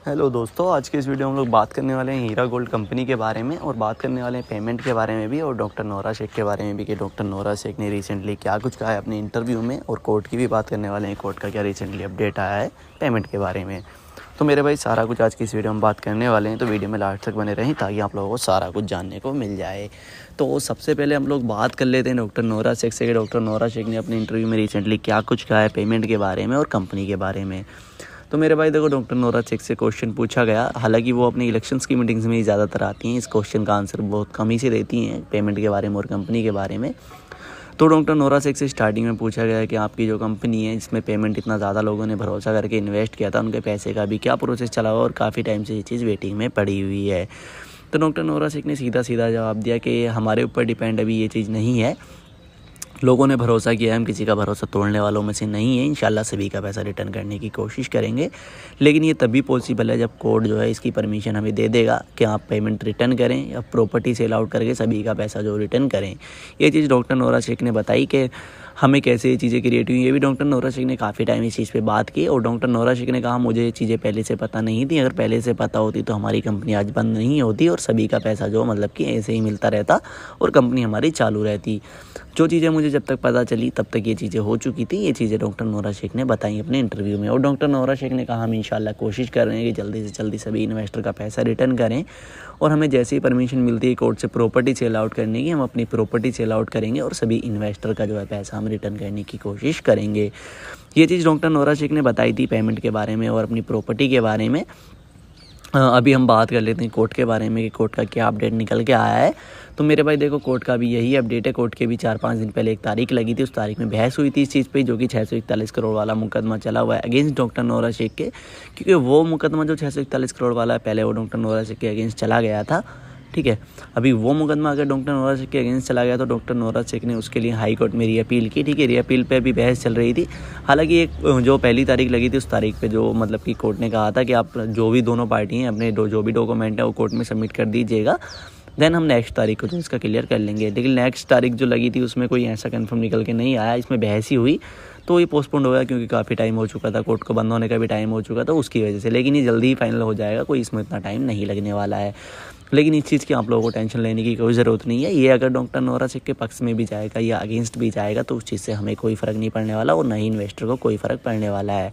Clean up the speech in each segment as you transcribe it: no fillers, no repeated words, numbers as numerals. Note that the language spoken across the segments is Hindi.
हेलो दोस्तों, आज के इस वीडियो में हम लोग बात करने वाले हैं हीरा गोल्ड कंपनी के बारे में और बात करने वाले हैं पेमेंट के बारे में भी और डॉक्टर नोरा शेख के बारे में भी कि डॉक्टर नोरा शेख ने रिसेंटली क्या कुछ कहा है अपने इंटरव्यू में, और कोर्ट की भी बात करने वाले हैं, कोर्ट का क्या रिसेंटली अपडेट आया है पेमेंट के बारे में। तो मेरे भाई सारा कुछ आज की इस वीडियो में बात करने वाले हैं, तो वीडियो में लास्ट तक बने रहें ताकि आप लोगों को सारा कुछ जानने को मिल जाए। तो सबसे पहले हम लोग बात कर लेते हैं डॉक्टर नोरा शेख से। डॉक्टर नोरा शेख ने अपने इंटरव्यू में रिसेंटली क्या कुछ कहा है पेमेंट के बारे में और कंपनी के बारे में। तो मेरे भाई देखो, डॉक्टर नोरा शेख से क्वेश्चन पूछा गया, हालांकि वो अपनी इलेक्शंस की मीटिंग्स में ही ज़्यादातर आती हैं, इस क्वेश्चन का आंसर बहुत कम ही से देती हैं पेमेंट के बारे में और कंपनी के बारे में। तो डॉक्टर नोरा शेख से स्टार्टिंग में पूछा गया कि आपकी जो कंपनी है इसमें पेमेंट इतना ज़्यादा लोगों ने भरोसा करके इन्वेस्ट किया था, उनके पैसे का भी क्या प्रोसेस चला हुआ और काफ़ी टाइम से ये चीज़ वेटिंग में पड़ी हुई है। तो डॉक्टर नोरा शेख ने सीधा सीधा जवाब दिया कि हमारे ऊपर डिपेंड अभी ये चीज़ नहीं है, लोगों ने भरोसा किया है, हम किसी का भरोसा तोड़ने वालों में से नहीं है। इंशाल्लाह सभी का पैसा रिटर्न करने की कोशिश करेंगे, लेकिन ये तभी पॉसिबल है जब कोर्ट जो है इसकी परमिशन हमें दे देगा कि आप पेमेंट रिटर्न करें या प्रॉपर्टी सेल आउट करके सभी का पैसा जो रिटर्न करें। ये चीज़ डॉक्टर नोरा शेख ने बताई कि हमें कैसे ये चीज़ें क्रिएट हुई। ये भी डॉक्टर नोरा शेख ने काफ़ी टाइम इस चीज़ पे बात की और डॉक्टर नोरा शेख ने कहा मुझे ये चीज़ें पहले से पता नहीं थी, अगर पहले से पता होती तो हमारी कंपनी आज बंद नहीं होती और सभी का पैसा जो मतलब कि ऐसे ही मिलता रहता और कंपनी हमारी चालू रहती। जो चीज़ें मुझे जब तक पता चली तब तक ये चीज़ें हो चुकी थी। ये चीज़ें डॉक्टर नोरा शेख ने बताई अपने इंटरव्यू में। और डॉक्टर नोरा शेख ने कहा हम इंशाल्लाह कोशिश कर रहे हैं कि जल्दी से जल्दी सभी इन्वेस्टर का पैसा रिटर्न करें, और हमें जैसे ही परमिशन मिलती है कोर्ट से प्रॉपर्टी सेल आउट करने की, हम अपनी प्रॉपर्टी सेल आउट करेंगे और सभी इन्वेस्टर का जो है पैसा हम रिटर्न करने की कोशिश करेंगे। ये चीज़ डॉक्टर नोरा शेख ने बताई थी पेमेंट के बारे में और अपनी प्रॉपर्टी के बारे में। अभी हम बात कर लेते हैं कोर्ट के बारे में कि कोर्ट का क्या अपडेट निकल के आया है। तो मेरे भाई देखो, कोर्ट का भी यही अपडेट है। कोर्ट के भी 4-5 दिन पहले एक तारीख लगी थी, उस तारीख में बहस हुई थी इस चीज़ पे, जो कि 641 करोड़ वाला मुकदमा चला हुआ है अगेंस्ट डॉक्टर नोरा शेख के, क्योंकि वो मुकदमा जो 641 करोड़ वाला है पहले वो डॉक्टर नोरा शेख के अगेंस्ट चला गया था। ठीक है, अभी वो मुकदमा अगर डॉक्टर नोरा शेख के अगेंस्ट चला गया तो डॉक्टर नोरा शेख ने उसके लिए हाई कोर्ट में रीअपील की। ठीक है, रीअपील पे अभी बहस चल रही थी। हालांकि एक जो पहली तारीख लगी थी उस तारीख पे जो मतलब कि कोर्ट ने कहा था कि आप जो भी दोनों पार्टी हैं अपने जो भी डॉक्यूमेंट है वो कोर्ट में सबमिट कर दीजिएगा, देन हम नेक्स्ट तारीख को तो इसका क्लियर कर लेंगे। लेकिन नेक्स्ट तारीख जो लगी थी उसमें कोई ऐसा कंफर्म निकल के नहीं आया, इसमें बहस ही हुई, तो ये पोस्टपोन्ड हो गया क्योंकि काफ़ी टाइम हो चुका था, कोर्ट को बंद होने का भी टाइम हो चुका था उसकी वजह से। लेकिन ये जल्दी ही फाइनल हो जाएगा, कोई इसमें इतना टाइम नहीं लगने वाला है। लेकिन इस चीज़ की आप लोगों को टेंशन लेने की कोई ज़रूरत नहीं है। ये अगर डॉक्टर नोरा शेख के पक्ष में भी जाएगा या अगेंस्ट भी जाएगा तो उस चीज़ से हमें कोई फ़र्क नहीं पड़ने वाला और ना ही इन्वेस्टर को कोई फ़र्क पड़ने वाला है,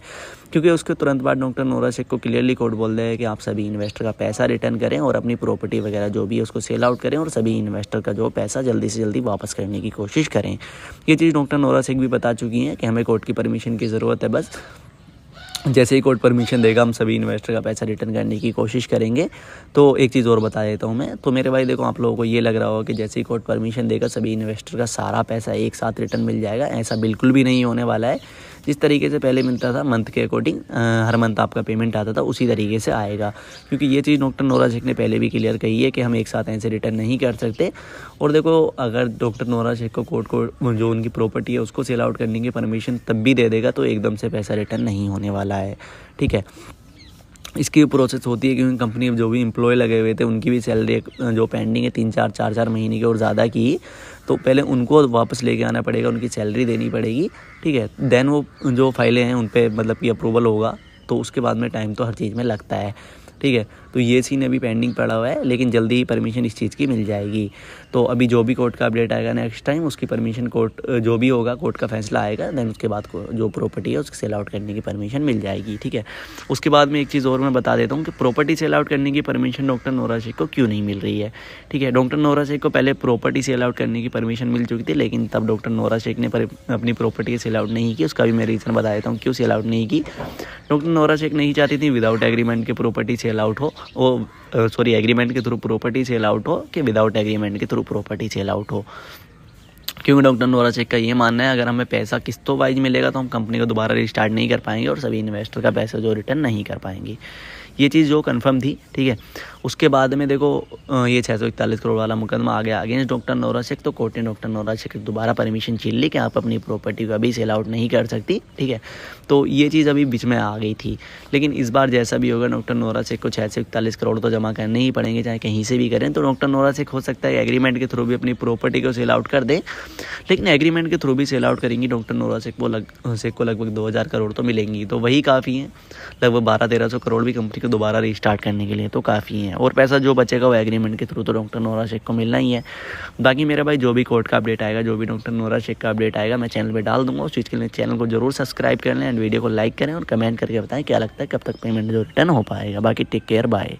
क्योंकि उसके तुरंत बाद डॉक्टर नोरा शेख को क्लियरली कोर्ट बोल रहे हैं कि आप सभी इन्वेस्टर का पैसा रिटर्न करें और अपनी प्रॉपर्टी वगैरह जो भी है उसको सेल आउट करें और सभी इन्वेस्टर का जो पैसा जल्दी से जल्दी वापस करने की कोशिश करें। ये चीज़ डॉक्टर नोरा शेख भी बता चुकी हैं कि हमें कोर्ट की परमिशन की ज़रूरत है, बस जैसे ही कोर्ट परमिशन देगा हम सभी इन्वेस्टर का पैसा रिटर्न करने की कोशिश करेंगे। तो एक चीज़ और बता देता हूँ मैं, तो मेरे भाई देखो, आप लोगों को ये लग रहा होगा कि जैसे ही कोर्ट परमिशन देगा सभी इन्वेस्टर का सारा पैसा एक साथ रिटर्न मिल जाएगा। ऐसा बिल्कुल भी नहीं होने वाला है। जिस तरीके से पहले मिलता था मंथ के अकॉर्डिंग, हर मंथ आपका पेमेंट आता था, उसी तरीके से आएगा, क्योंकि ये चीज़ डॉक्टर नोरा शेख ने पहले भी क्लियर कही है कि हम एक साथ ऐसे रिटर्न नहीं कर सकते। और देखो, अगर डॉक्टर नोरा शेख को कोर्ट को जो उनकी प्रॉपर्टी है उसको सेल आउट करने की परमिशन तब भी दे देगा तो एकदम से पैसा रिटर्न नहीं होने वाला है। ठीक है, इसकी प्रोसेस होती है क्योंकि कंपनी में जो भी एम्प्लॉय लगे हुए थे उनकी भी सैलरी जो पेंडिंग है 3-4 महीने की और ज़्यादा की, तो पहले उनको वापस लेके आना पड़ेगा, उनकी सैलरी देनी पड़ेगी। ठीक है, देन वो जो फाइलें हैं उन पर मतलब कि अप्रूवल होगा, तो उसके बाद में टाइम तो हर चीज़ में लगता है। ठीक है, तो ये सीन अभी पेंडिंग पड़ा हुआ है, लेकिन जल्दी ही परमिशन इस चीज़ की मिल जाएगी। तो अभी जो भी कोर्ट का अपडेट आएगा नेक्स्ट टाइम, उसकी परमिशन कोर्ट जो भी होगा, कोर्ट का फैसला आएगा, देन उसके बाद जो प्रॉपर्टी है उसकी सेल आउट करने की परमिशन मिल जाएगी। ठीक है, उसके बाद में एक चीज़ और मैं बता देता हूँ कि प्रॉपर्टी सेल आउट करने की परमिशन डॉक्टर नोरा शेख को क्यों नहीं मिल रही है। ठीक है, डॉक्टर नोरा शेख को पहले प्रॉपर्टी सेल आउट करने की परमिशन मिल चुकी थी, लेकिन तब डॉक्टर नोरा शेख ने अपनी प्रॉपर्टी सेल आउट नहीं की। उसका भी मैं रीज़न बता देता हूँ क्यों सेल आउट नहीं की। डॉक्टर नोरा शेख नहीं चाहती थी विदाउट एग्रीमेंट के प्रॉपर्टी सेल आउट हो, एग्रीमेंट के थ्रू प्रॉपर्टी सेल आउट हो कि विदाउट एग्रीमेंट के थ्रू प्रॉपर्टी सेल आउट हो, क्योंकि डॉक्टर नोरा शेख का ये मानना है अगर हमें पैसा किस्तों वाइज मिलेगा तो हम कंपनी को दोबारा रिस्टार्ट नहीं कर पाएंगे और सभी इन्वेस्टर का पैसा जो रिटर्न नहीं कर पाएंगे। ये चीज़ जो कंफर्म थी। ठीक है, उसके बाद में देखो ये 641 करोड़ वाला मुकदमा आ गया अगेंस्ट डॉक्टर नोरा शेख, तो कोर्ट ने डॉक्टर नोरा शेख की दोबारा परमिशन छीन ली कि आप अपनी प्रॉपर्टी को अभी सेल आउट नहीं कर सकती। ठीक है, तो ये चीज़ अभी बीच में आ गई थी, लेकिन इस बार जैसा भी होगा डॉक्टर नोरा शेख को 641 करोड़ तो जमा करने ही पड़ेंगे, चाहे कहीं से भी करें। तो डॉक्टर नोरा शेख हो सकता है एग्रीमेंट के थ्रू भी अपनी प्रॉपर्टी को सेल आउट कर दें लेकिन एग्रीमेंट के थ्रू भी सेल आउट करेंगी डॉक्टर नोरा शेख को लगभग 2000 करोड़ तो मिलेंगी, तो वही काफ़ी है। लगभग 1200-1300 करोड़ भी कंपनी को दोबारा रीस्टार्ट करने के लिए तो काफ़ी है, और पैसा जो बचेगा वो एग्रीमेंट के थ्रू तो डॉक्टर नोरा शेख को मिलना ही है। बाकी मेरे भाई जो भी कोर्ट का अपडेट आएगा, जो भी डॉक्टर नोरा शेख का अपडेट आएगा, मैं चैनल पर डाल दूंगा। उस चीज़ के लिए चैनल को जरूर सब्सक्राइब कर लें एंड वीडियो को लाइक करें और कमेंट करके बताएं क्या लगता है कब तक पेमेंट जो रिटर्न हो पाएगा। बाकी टेक केयर, बाय।